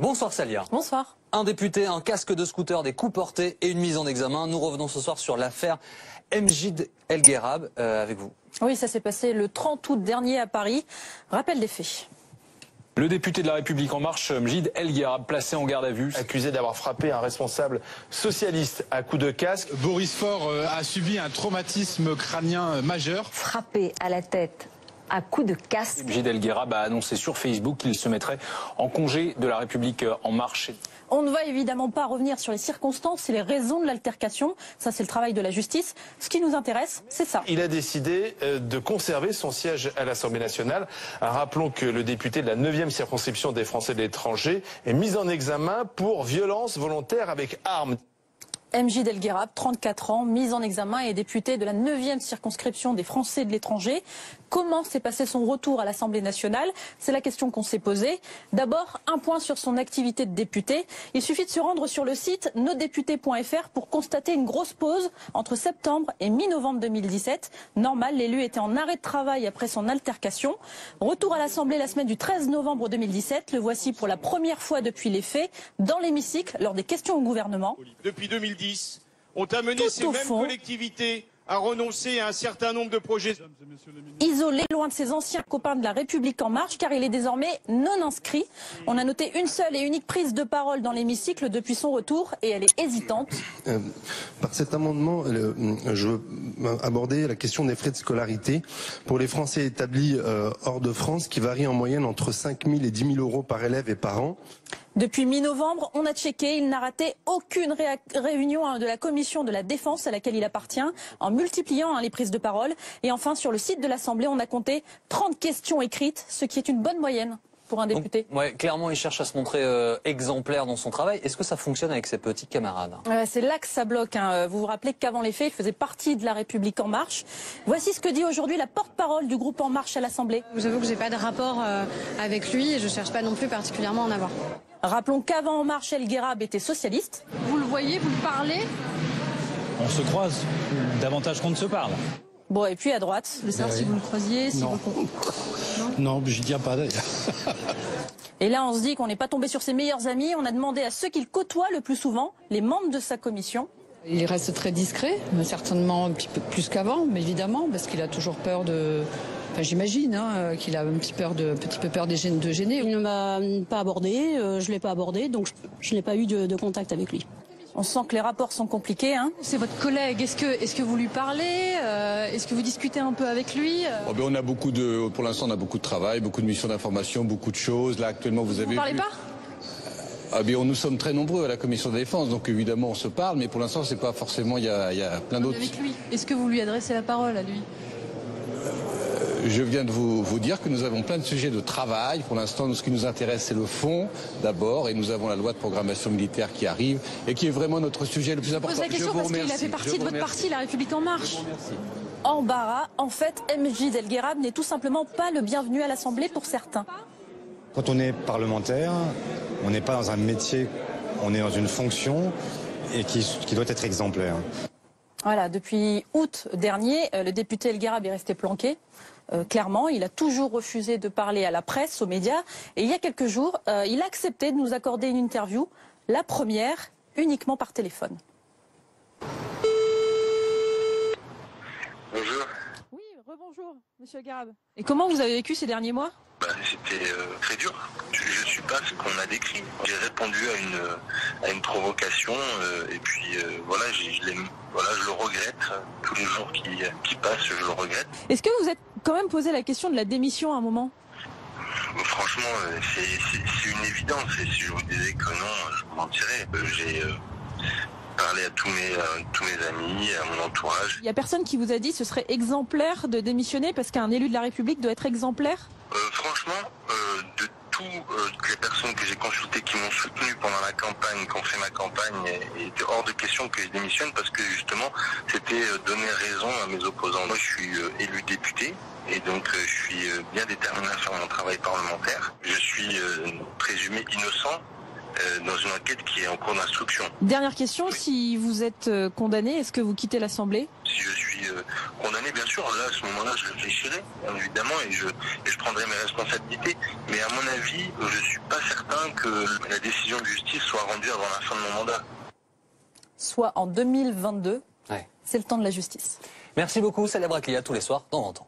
Bonsoir Salia. Bonsoir. Un député, un casque de scooter, des coups portés et une mise en examen. Nous revenons ce soir sur l'affaire Mjid El Guerrab avec vous. Oui, ça s'est passé le 30 août dernier à Paris. Rappel des faits. Le député de la République En Marche, Mjid El Guerrab, placé en garde à vue. Accusé d'avoir frappé un responsable socialiste à coups de casque. Boris Faure a subi un traumatisme crânien majeur. Frappé à la tête à coups de casque. Mjid El Guerrab a annoncé sur Facebook qu'il se mettrait en congé de la République En Marche. On ne va évidemment pas revenir sur les circonstances et les raisons de l'altercation. Ça, c'est le travail de la justice. Ce qui nous intéresse, c'est ça. Il a décidé de conserver son siège à l'Assemblée nationale. Rappelons que le député de la 9e circonscription des Français de l'étranger est mis en examen pour violence volontaire avec arme. Mjid El Guerrab, 34 ans, mis en examen et député de la 9e circonscription des Français de l'étranger. Comment s'est passé son retour à l'Assemblée nationale? C'est la question qu'on s'est posée. D'abord, un point sur son activité de député. Il suffit de se rendre sur le site nosdéputés.fr pour constater une grosse pause entre septembre et mi-novembre 2017. Normal, l'élu était en arrêt de travail après son altercation. Retour à l'Assemblée la semaine du 13 novembre 2017. Le voici pour la première fois depuis les faits dans l'hémicycle lors des questions au gouvernement. Depuis 2010, ont amené ces mêmes collectivités à renoncer à un certain nombre de projets. Isolé loin de ses anciens copains de la République En Marche, car il est désormais non inscrit. On a noté une seule et unique prise de parole dans l'hémicycle depuis son retour et elle est hésitante. Par cet amendement, je veux aborder la question des frais de scolarité pour les Français établis hors de France qui varient en moyenne entre 5 000 et 10 000 euros par élève et par an. Depuis mi-novembre, on a checké, il n'a raté aucune réunion de la commission de la défense à laquelle il appartient, en multipliant les prises de parole. Et enfin, sur le site de l'Assemblée, on a compté 30 questions écrites, ce qui est une bonne moyenne pour un député. Donc, ouais, clairement, il cherche à se montrer exemplaire dans son travail. Est-ce que ça fonctionne avec ses petits camarades? C'est là que ça bloque. Vous vous rappelez qu'avant les faits, il faisait partie de la République En Marche. Voici ce que dit aujourd'hui la porte-parole du groupe En Marche à l'Assemblée. J'avoue que j'ai pas de rapport avec lui et je cherche pas non plus particulièrement à en avoir. Rappelons qu'avant En Marche, El Guerrab était socialiste. Vous le voyez, vous le parlez? On se croise davantage qu'on ne se parle. Bon, et puis à droite. Je veux savoir si vous le croisiez, si non. vous... Non, je tiens pas d'ailleurs. Et là, on se dit qu'on n'est pas tombé sur ses meilleurs amis. On a demandé à ceux qu'il côtoie le plus souvent, les membres de sa commission. Il reste très discret, certainement un petit peu plus qu'avant, mais évidemment, parce qu'il a toujours peur de... Enfin, j'imagine qu'il a un petit peu peur de gêner. Il ne m'a pas abordé, je ne l'ai pas abordé, donc je n'ai pas eu de contact avec lui. On sent que les rapports sont compliqués. C'est votre collègue. Est-ce que vous lui parlez? Est-ce que vous discutez un peu avec lui? On a pour l'instant, on a beaucoup de travail, beaucoup de missions d'information, beaucoup de choses. Là, actuellement, vous avez. Vous ne parlez pas? Nous sommes très nombreux à la commission de défense, donc évidemment, on se parle, mais pour l'instant, c'est pas forcément. Il y a plein d'autres. Avec lui. Est-ce que vous lui adressez la parole à lui? Je viens de vous dire que nous avons plein de sujets de travail. Pour l'instant, ce qui nous intéresse, c'est le fond d'abord, et nous avons la loi de programmation militaire qui arrive et qui est vraiment notre sujet le plus important. Je pose la question parce qu'il a fait partie de votre parti, la République En Marche. Embarras. En fait, Mjid El Guerrab n'est tout simplement pas le bienvenu à l'Assemblée pour certains. Quand on est parlementaire, on n'est pas dans un métier, on est dans une fonction et qui doit être exemplaire. Voilà, depuis août dernier, le député El Guerrab est resté planqué. Clairement, il a toujours refusé de parler à la presse, aux médias. Et il y a quelques jours, il a accepté de nous accorder une interview, la première, uniquement par téléphone. Bonjour. Oui, rebonjour, monsieur El Guerrab. Et comment vous avez vécu ces derniers mois? C'était très dur. Je suis pas ce qu'on a décrit. J'ai répondu à une provocation et puis voilà, je le regrette. Tous les jours qui passent, je le regrette. Est-ce que vous êtes quand même posé la question de la démission à un moment? Franchement, c'est une évidence. Et si je vous disais que non, je vous mentirais. J'ai parlé à tous mes amis, à mon entourage. Il y a personne qui vous a dit que ce serait exemplaire de démissionner parce qu'un élu de la République doit être exemplaire? Franchement, de toutes les personnes que j'ai consultées qui m'ont soutenu pendant la campagne, qui ont fait ma campagne, il était hors de question que je démissionne parce que justement, c'était donner raison à mes opposants. Moi, je suis élu député et donc je suis bien déterminé à faire mon travail parlementaire. Je suis présumé innocent dans une enquête qui est en cours d'instruction. Dernière question, si vous êtes condamné, est-ce que vous quittez l'Assemblée? Si je suis condamné, bien sûr, là, à ce moment-là, je réfléchirai, bien évidemment, et je prendrai mes responsabilités. Mais à mon avis, je ne suis pas certain que la décision de justice soit rendue avant la fin de mon mandat. Soit en 2022, ouais. C'est le temps de la justice. Merci beaucoup, Célèbre Aklia, tous les soirs, dans 20 ans.